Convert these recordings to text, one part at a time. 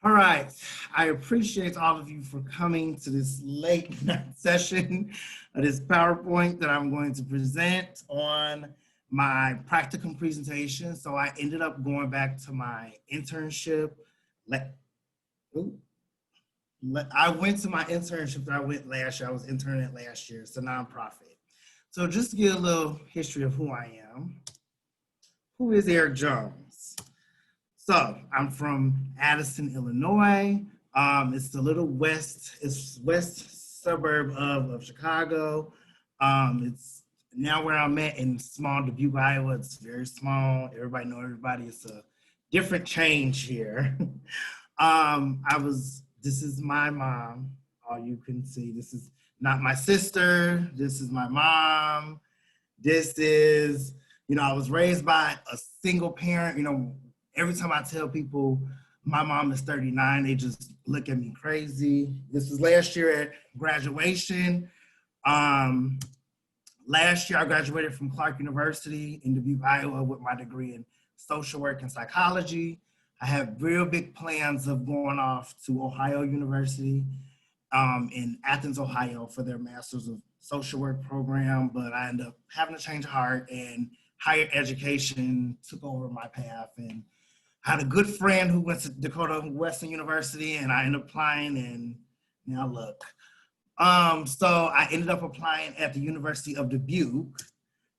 All right. I appreciate all of you for coming to this late night session of this PowerPoint that I'm going to present on my practicum presentation. So I ended up going back to my internship. I went to my internship that I went last year. I was interning last year. It's a nonprofit. So just to give a little history of who I am. Who is Eric Jones? So I'm from Addison, Illinois. It's the little west suburb of Chicago. It's now where I'm at in small Dubuque, Iowa. It's very small. Everybody know everybody. It's a different change here. This is my mom. All you can see, this is not my sister. This is my mom. This is, I was raised by a single parent. Every time I tell people my mom is 39, they just look at me crazy. This was last year at graduation. Last year, I graduated from Clark University in Dubuque, Iowa with my degree in social work and psychology. I have real big plans of going off to Ohio University in Athens, Ohio for their Master's of Social Work program, but I ended up having a change of heart and higher education took over my path. And I had a good friend who went to Dakota Western University and I ended up applying and now look. So I ended up applying at the University of Dubuque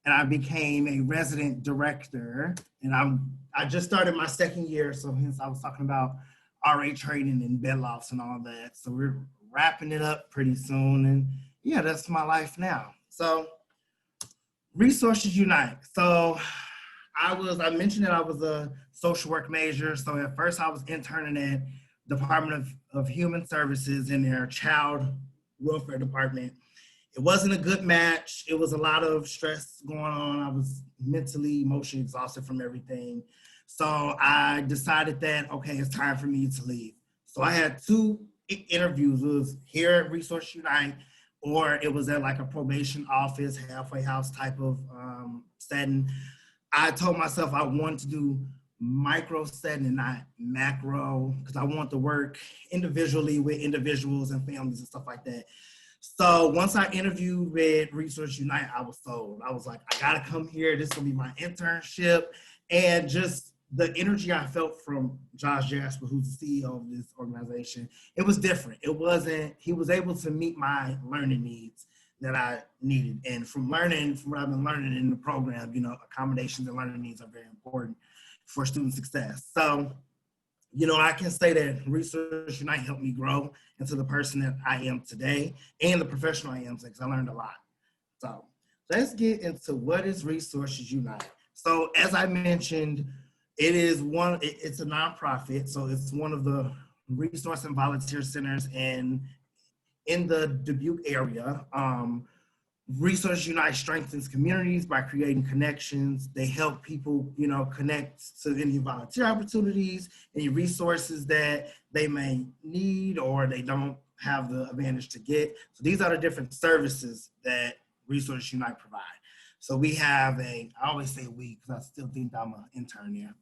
and I became a resident director and I just started my second year. So hence I was talking about RA training and bed lofts and all that. So we're wrapping it up pretty soon. And yeah, that's my life now. So Resources Unite. So I mentioned that I was a social work major. So at first I was interning at Department of Human Services in their child welfare department. It wasn't a good match. It was a lot of stress going on. I was mentally, emotionally exhausted from everything. So I decided that, okay, it's time for me to leave. So I had two interviews. It was here at Resource Unite, or it was at like a probation office, halfway house type of setting. I told myself I wanted to do micro setting and not macro because I want to work individually with individuals and families and stuff like that. So once I interviewed with Resource Unite, I was sold. I was like, I gotta come here. This will be my internship. And just the energy I felt from Josh Jasper, who's the CEO of this organization, it was different. He was able to meet my learning needs that I needed. And from what I've been learning in the program, accommodations and learning needs are very important for student success. So, I can say that Resource Unite helped me grow into the person that I am today and the professional I am today, because I learned a lot. So let's get into what is Resources Unite. So as I mentioned, it's a nonprofit. So it's one of the resource and volunteer centers in the Dubuque area. Resource Unite strengthens communities by creating connections. They help people, connect to any volunteer opportunities, any resources that they may need or they don't have the advantage to get. So these are the different services that Resource Unite provide. So we have I always say we because I still think I'm an intern there.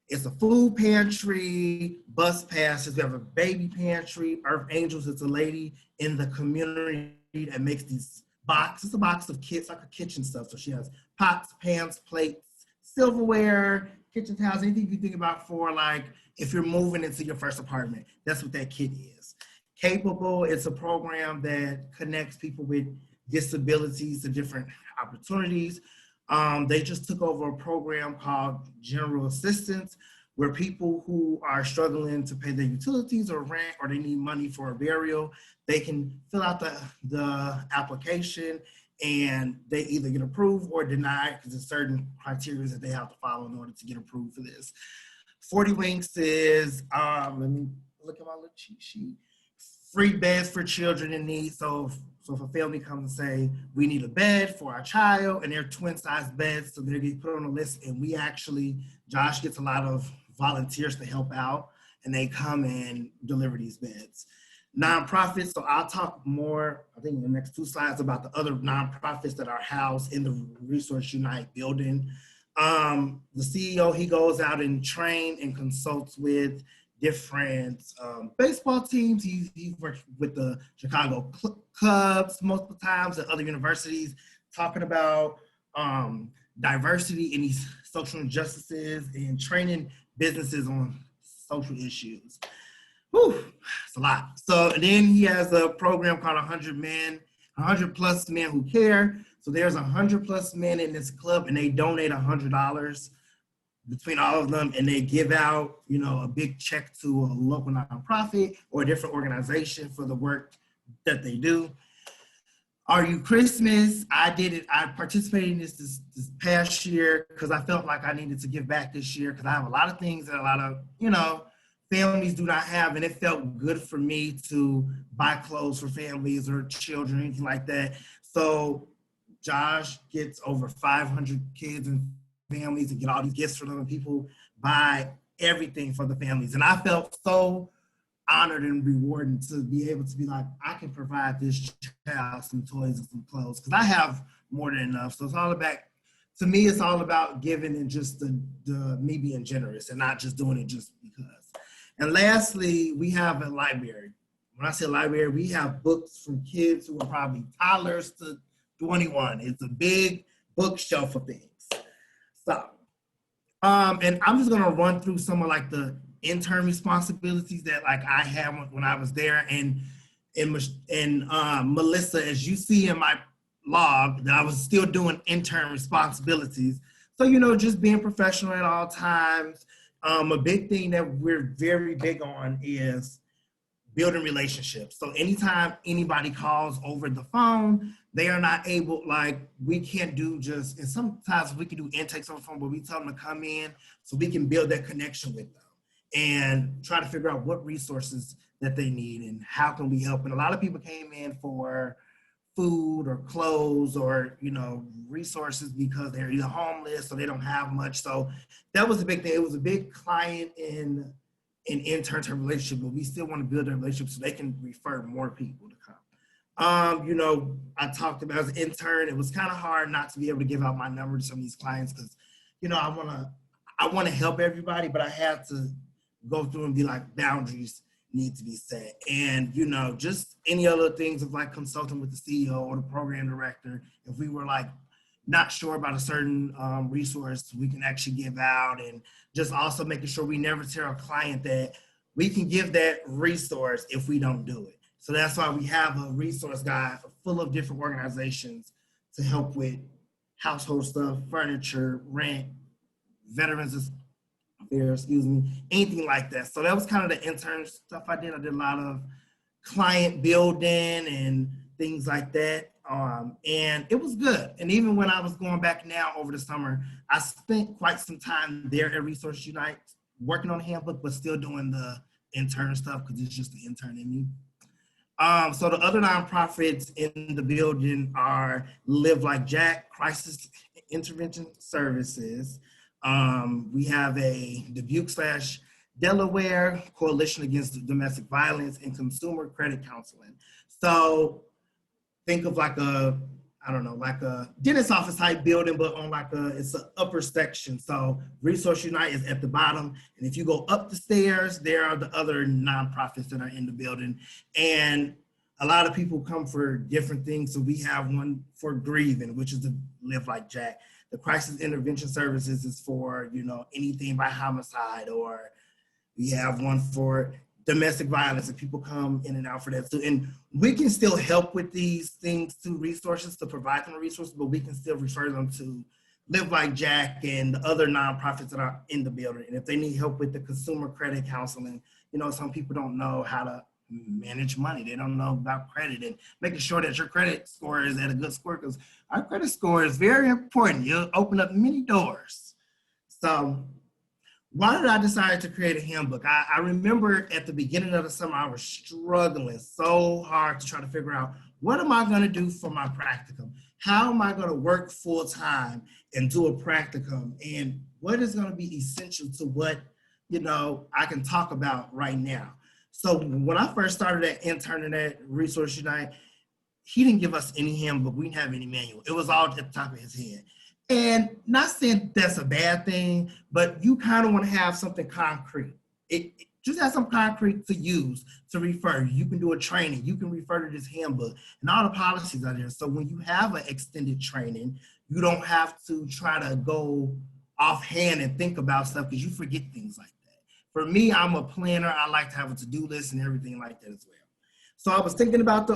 It's a food pantry, bus passes. We have a baby pantry. Earth Angels is a lady in the community that makes these boxes. It's a box of kits, like a kitchen stuff. So she has pots, pans, plates, silverware, kitchen towels, anything you think about for like if you're moving into your first apartment. That's what that kit is. Capable, it's a program that connects people with disabilities to different opportunities. They just took over a program called General Assistance, where people who are struggling to pay their utilities or rent, or they need money for a burial, they can fill out the application and they either get approved or denied because there's certain criteria that they have to follow in order to get approved for this. 40 Winks is, let me look at my little cheat sheet. Free beds for children in need. So if a family comes and say, we need a bed for our child, and they're twin size beds, so they get put on a list, and Josh gets a lot of volunteers to help out, and they come and deliver these beds. Nonprofits, so I'll talk more, I think in the next 2 slides, about the other nonprofits that are housed in the Resource Unite building. The CEO, he goes out and trains and consults with different baseball teams. He's worked with the Chicago Cubs multiple times at other universities, talking about diversity and these social injustices and training businesses on social issues. Whew, it's a lot. So and then he has a program called 100 Men, 100 plus men who care. So there's 100 plus men in this club, and they donate $100 between all of them, and they give out, you know, a big check to a local nonprofit or a different organization for the work that they do. Are You Christmas? I did it. I participated in this past year because I felt like I needed to give back this year because I have a lot of things that a lot of, you know, families do not have, and it felt good for me to buy clothes for families or children or anything like that. So Josh gets over 500 kids and families and get all these gifts for them, and people buy everything for the families. And I felt so honored and rewarded to be able to be like, I can provide this child some toys and some clothes because I have more than enough. So it's all about, to me, it's all about giving and just the me being generous and not just doing it just because. And lastly, we have a library. When I say library, we have books from kids who are probably toddlers to 21. It's a big bookshelf of things. So, and I'm just gonna run through some of like the intern responsibilities that like I had when I was there. And Melissa, as you see in my log, that I was still doing intern responsibilities. So, you know, just being professional at all times. A big thing that we're very big on is building relationships. So anytime anybody calls over the phone, they are not able, like, we can't do just, and sometimes we can do intakes on the phone, but we tell them to come in so we can build that connection with them and try to figure out what resources that they need and how can we help. And a lot of people came in for food or clothes or, you know, resources because they're either homeless or they don't have much. So that was a big thing. It was a big client in an intern relationship, but we still want to build a relationship so they can refer more people to come. You know, I talked about as an intern, it was kind of hard not to be able to give out my number to some of these clients because, you know, I want to help everybody, but I had to go through and be like, boundaries need to be set. And, you know, just any other things of like consulting with the CEO or the program director, if we were like not sure about a certain resource we can actually give out, and just also making sure we never tell a client that we can give that resource if we don't do it. So that's why we have a resource guide full of different organizations to help with household stuff, furniture, rent, veterans affairs, anything like that. So that was kind of the intern stuff I did. I did a lot of client building and things like that. And it was good. And even when I was going back now over the summer, I spent quite some time there at Resource Unite working on the handbook, but still doing the intern stuff because it's just the intern in me. So the other nonprofits in the building are Live Like Jack, Crisis Intervention Services. We have a Dubuque/Delaware Coalition Against Domestic Violence and Consumer Credit Counseling. So think of like a, I don't know, like a dentist office type building, but on like it's an upper section. So Resource Unite is at the bottom. And if you go up the stairs, there are the other nonprofits that are in the building. And a lot of people come for different things. So we have one for grieving, which is the Live Like Jack. The Crisis Intervention Services is for, you know, anything by homicide, or we have one for domestic violence, and people come in and out for that too. And we can still help with these things through resources to provide them resources, but we can still refer them to Live Like Jack and the other nonprofits that are in the building. And if they need help with the consumer credit counseling, you know, some people don't know how to manage money. They don't know about credit, and making sure that your credit score is at a good score, because our credit score is very important. You'll open up many doors. So why did I decide to create a handbook? I remember at the beginning of the summer, I was struggling so hard to try to figure out, what am I going to do for my practicum? How am I going to work full time and do a practicum? And what is going to be essential to what, you know, I can talk about right now? So when I first started at interning at Resource Unite, he didn't give us any handbook. We didn't have any manual. It was all at the top of his head. And not saying that's a bad thing, but you kind of want to have something concrete. just have some concrete to use, to refer. You can do a training, you can refer to this handbook, and all the policies are there. So when you have an extended training, you don't have to try to go offhand and think about stuff because you forget things like that. For me, I'm a planner. I like to have a to-do list and everything like that as well. So I was thinking about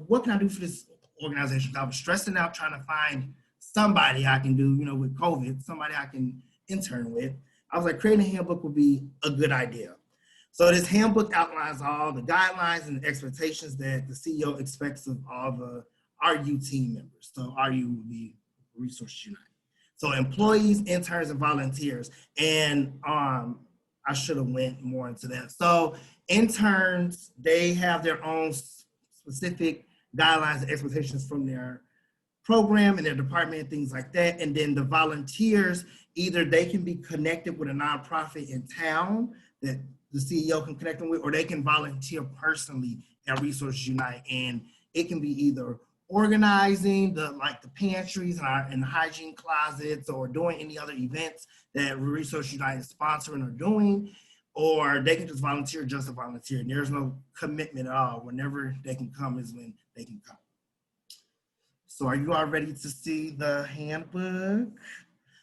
what can I do for this organization? I was stressing out trying to find somebody I can do, with COVID, somebody I can intern with. I was like, creating a handbook would be a good idea. So this handbook outlines all the guidelines and expectations that the CEO expects of all the RU team members. So RU would be Resources Unite. So employees, interns, and volunteers. And I should have went more into that. So interns, they have their own specific guidelines and expectations from their program and their department and things like that. And then the volunteers, either they can be connected with a nonprofit in town that the CEO can connect them with, or they can volunteer personally at Resources Unite. And it can be either organizing the pantries and hygiene closets, or doing any other events that Resources Unite is sponsoring or doing, or they can just volunteer just to volunteer. And there's no commitment at all. Whenever they can come is when they can come. So are you all ready to see the handbook?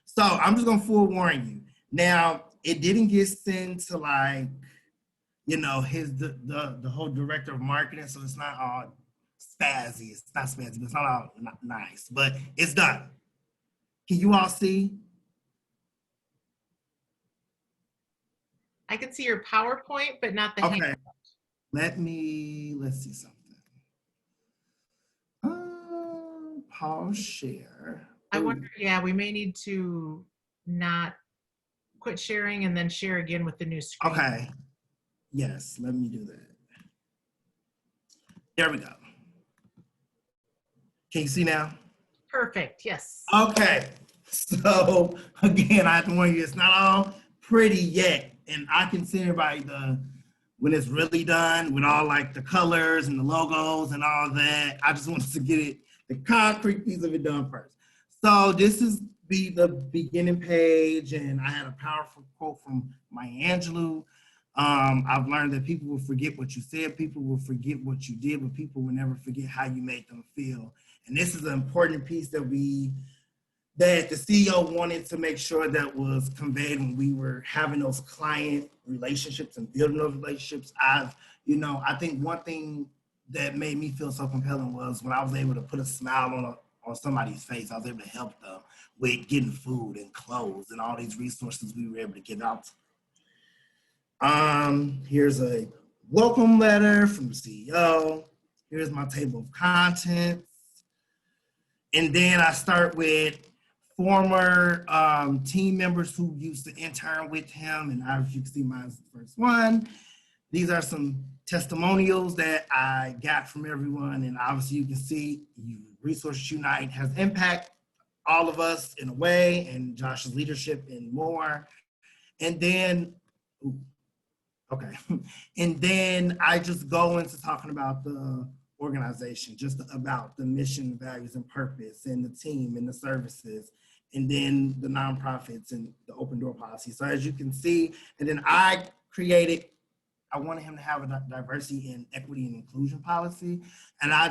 So I'm just gonna forewarn you. Now, it didn't get sent to the whole director of marketing, so it's not all spazzy. It's not spazzy, but it's not all nice, but it's done. Can you all see? I can see your PowerPoint, but not the Okay. handbook. Let's see something. Pause share. I wonder, yeah, we may need to not quit sharing and then share again with the new screen. Okay. Yes, let me do that. There we go. Can you see now? Perfect, yes. Okay. So again, I have to warn you, it's not all pretty yet. And I can see everybody when it's really done with all the colors and the logos and all that. I just wanted to get the concrete piece of it done first. So this is the beginning page, and I had a powerful quote from Maya Angelou. I've learned that people will forget what you said, people will forget what you did, but people will never forget how you made them feel. And this is an important piece that the CEO wanted to make sure that was conveyed when we were having those client relationships and building those relationships. I think one thing that made me feel so compelling was when I was able to put a smile on somebody's face. I was able to help them with getting food and clothes and all these resources we were able to give out to them. Here's a welcome letter from the CEO. Here's my table of contents. And then I start with former team members who used to intern with him. And as you can see, mine's the first one. These are some testimonials that I got from everyone. And obviously you can see Resources Unite has impacted all of us in a way, and Josh's leadership and more. And then, and then I just go into talking about the organization, just about the mission, values, and purpose, and the team and the services, and then the nonprofits and the open door policy. So as you can see, and then I wanted him to have a diversity and equity and inclusion policy. And I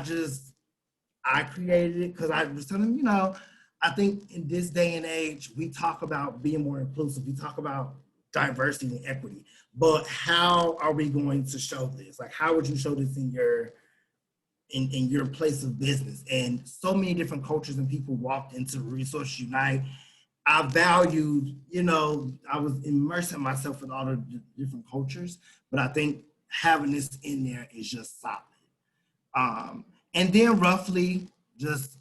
created it because I was telling him, I think in this day and age, we talk about being more inclusive. We talk about diversity and equity, but how are we going to show this? How would you show this in your place of business? And so many different cultures and people walked into Resources Unite. I valued, I was immersing myself in all the different cultures, but I think having this in there is just solid. And then roughly,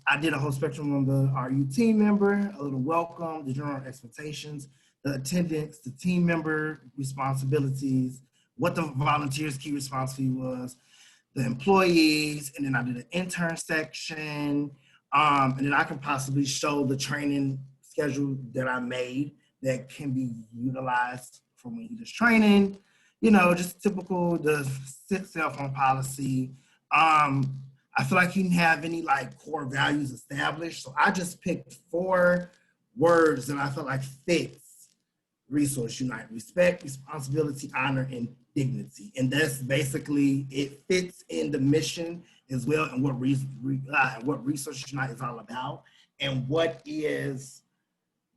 I did a whole spectrum on the RU team member, a little welcome, the general expectations, the attendance, the team member responsibilities, what the volunteers' key responsibility was, the employees, and then I did an intern section, and then I can possibly show the training schedule that I made that can be utilized for when you're just training, just typical, the cell phone policy. I feel like you didn't have any core values established. So I just picked 4 words that I felt like fits Resources Unite: respect, responsibility, honor, and dignity. And that's basically, it fits in the mission as well, and what Resource Unite is all about, and what is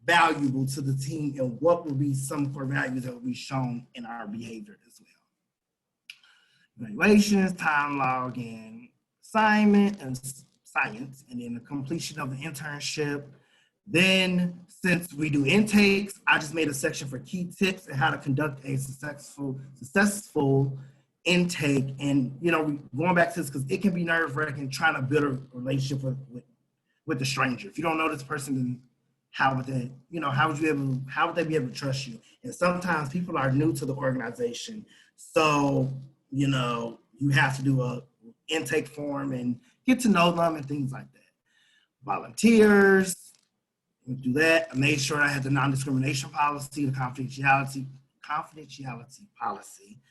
valuable to the team, and what will be some core values that will be shown in our behavior as well. Evaluations, time log, and assignment, and science, and then the completion of the internship. Then, since we do intakes, I just made a section for key tips and how to conduct a successful intake. And, you know, going back to this, because it can be nerve-wracking trying to build a relationship with a stranger. If you don't know this person, then how would they, you know, how would they be able to trust you? And sometimes people are new to the organization. So, you know, you have to do a intake form and get to know them and things like that. Volunteers, do that. I made sure I had the non-discrimination policy, the confidentiality policy,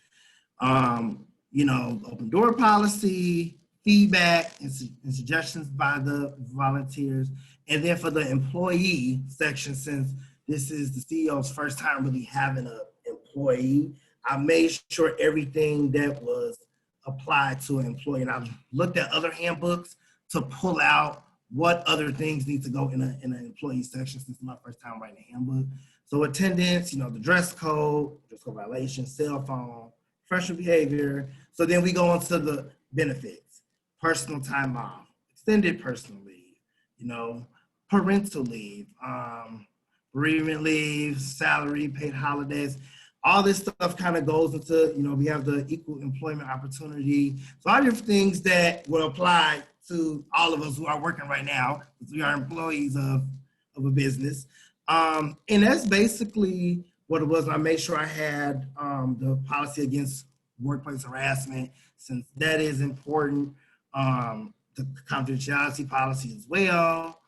you know, open door policy, feedback and suggestions by the volunteers. And then for the employee section, since this is the CEO's first time really having an employee, I made sure everything that was applied to an employee, and I looked at other handbooks to pull out what other things need to go in an employee section, since it's my first time writing a handbook. So attendance, you know, the dress code violation, cell phone, professional behavior. So then we go on to the benefits, personal time off, extended personal leave, you know, parental leave, bereavement leave, salary, paid holidays. All this stuff kind of goes into, you know, we have the equal employment opportunity. So all different things that will apply to all of us who are working right now, because we are employees of a business. And that's basically what it was. I made sure I had the policy against workplace harassment, since that is important. The confidentiality policy as well.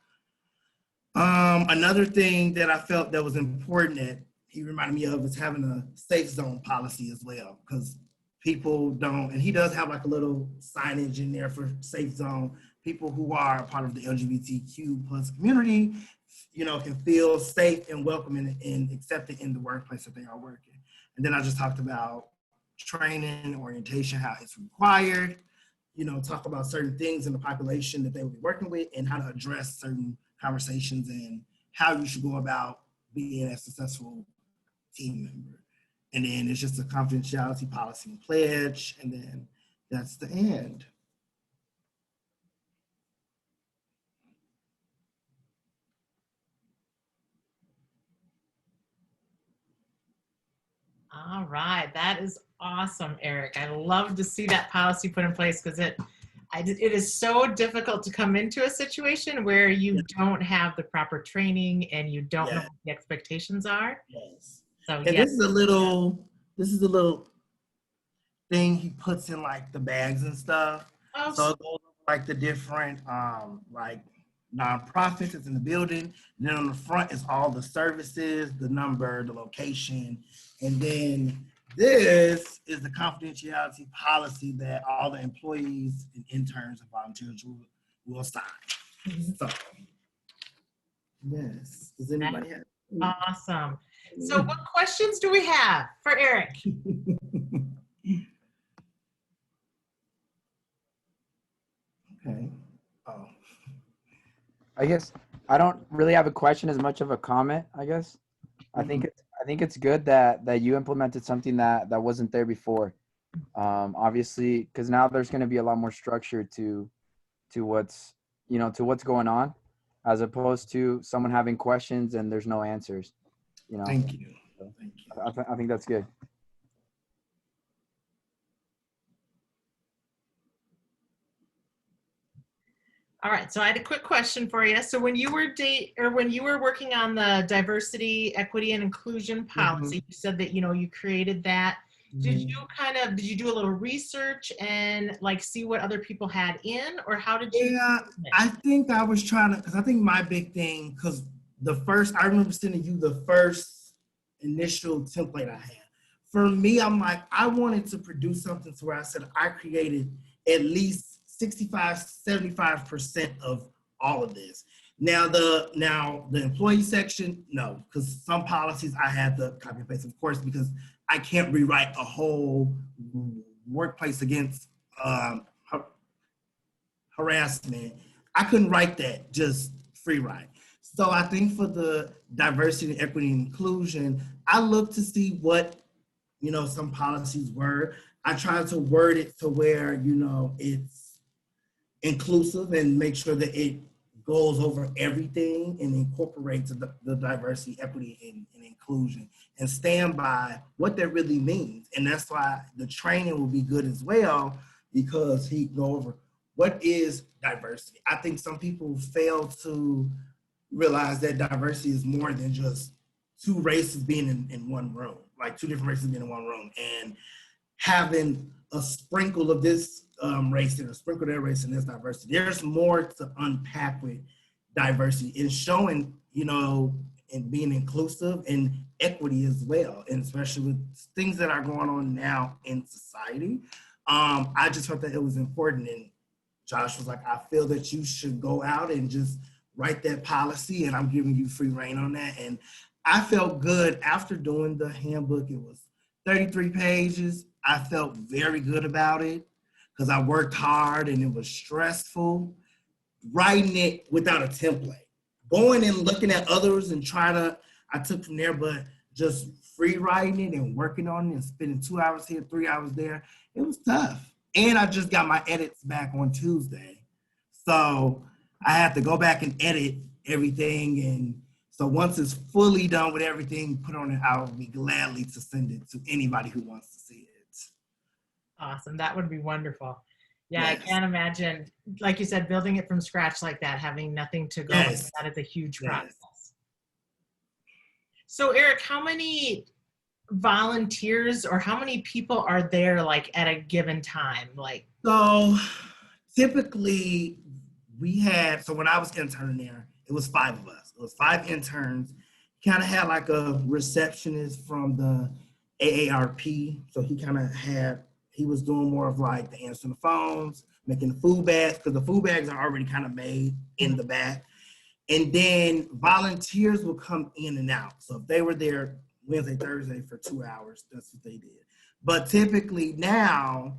Another thing that I felt that was important that he reminded me of is having a safe zone policy as well, because people don't, and he does have like a little signage in there for safe zone. People who are a part of the LGBTQ plus community, you know, can feel safe and welcome and accepted in the workplace that they are working. And then I just talked about training, orientation, how it's required, you know, talk about certain things in the population that they will be working with and how to address certain conversations and how you should go about being a successful team member. And then it's just a confidentiality policy and pledge, and then that's the end. All right, that is awesome, Eric. I love to see that policy put in place, because it is so difficult to come into a situation where you don't have the proper training and you don't know what the expectations are. Yes. So and this is a little thing he puts in like the bags and stuff. Oh, so it goes like the different like nonprofits that's in the building. And then on the front is all the services, the number, the location, and then this is the confidentiality policy that all the employees and interns and volunteers will sign. So, yes. Does anybody have? Awesome. So what questions do we have for Eric? Okay. Oh. I guess I don't really have a question as much of a comment, I guess. I think it's good that you implemented something that wasn't there before. Obviously, because now there's going to be a lot more structure to what's going on, as opposed to someone having questions and there's no answers. You know. Thank you. So Thank you. I think that's good. All right, so I had a quick question for you. So when you were working on the diversity, equity, and inclusion policy, you said that, you know, you created that. Did you do a little research and like see what other people had in, or how did you? Yeah, I think I was trying to, because I think my big thing, because I remember sending you the first initial template I had. For me, I'm like, I wanted to produce something to where I said I created at least 65-75% of all of this. Now the employee section, no, because some policies I had to copy and paste, of course, because I can't rewrite a whole workplace against harassment. I couldn't write that, just free write. So I think for the diversity, equity, and inclusion, I looked to see what, some policies were. I tried to word it to where, it's inclusive and make sure that it goes over everything and incorporates the diversity, equity, and inclusion, and stand by what that really means. And that's why the training will be good as well, because he go over what is diversity. I think some people fail to realize that diversity is more than just two races being in one room, like two different races being in one room, and having a sprinkle of this race and a sprinkle of that race, and this diversity. There's more to unpack with diversity and showing, and being inclusive and equity as well, and especially with things that are going on now in society. I just felt that it was important, and Josh was like, I feel that you should go out and just write that policy, and I'm giving you free reign on that. And I felt good after doing the handbook. It was 33 pages. I felt very good about it because I worked hard and it was stressful. Writing it without a template, going and looking at others and I took from there, but just free writing it and working on it and spending 2 hours here, 3 hours there, it was tough. And I just got my edits back on Tuesday. So I have to go back and edit everything. And so once it's fully done with everything put on it, I will be gladly to send it to anybody who wants to see it. Awesome. That would be wonderful. Yeah, Yes. I can't imagine, like you said, building it from scratch like that, having nothing to go with, that is a huge process. So Eric, how many volunteers or how many people are there like at a given time? So typically so when I was interning there, it was 5 of us. It was 5 interns. Kind of had like a receptionist from the AARP. So he was doing more of like the answering the phones, making the food bags, because the food bags are already kind of made in the back. And then volunteers will come in and out. So if they were there Wednesday, Thursday for 2 hours, that's what they did. But typically now,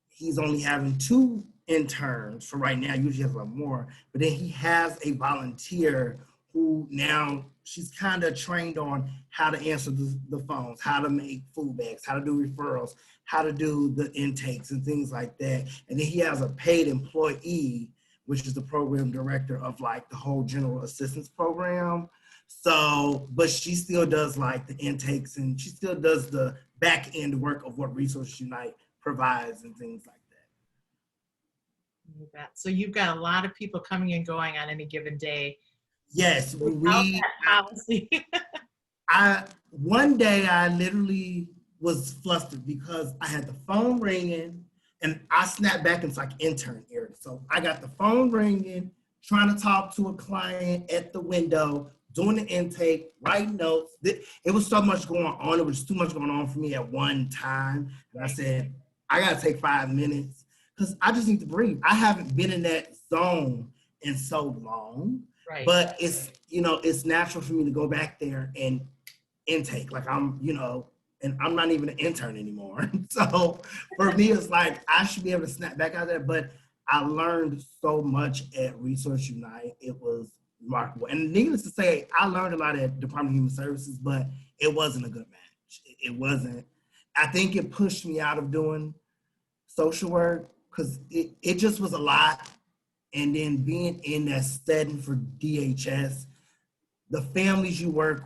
he's only having 2 interns for right now. Usually has a lot more. But then he has a volunteer who now she's kind of trained on how to answer the phones, how to make food bags, how to do referrals, how to do the intakes and things like that. And then he has a paid employee, which is the program director of like the whole general assistance program. So, but she still does like the intakes and she still does the back end work of what Resource Unite provides and things like that. So you've got a lot of people coming and going on any given day. Yes, policy. One day I literally was flustered because I had the phone ringing and I snapped back into like intern area. So I got the phone ringing, trying to talk to a client at the window, doing the intake, writing notes. It was so much going on. It was too much going on for me at one time. And I said, I got to take 5 minutes because I just need to breathe. I haven't been in that zone in so long. Right. But it's, it's natural for me to go back there and intake. Like I'm, and I'm not even an intern anymore. So for me, it's like, I should be able to snap back out of there. But I learned so much at Resource Unite. It was remarkable. And needless to say, I learned a lot at Department of Human Services, but it wasn't a good match. It wasn't. I think it pushed me out of doing social work because it just was a lot. And then being in that setting for DHS, the families you work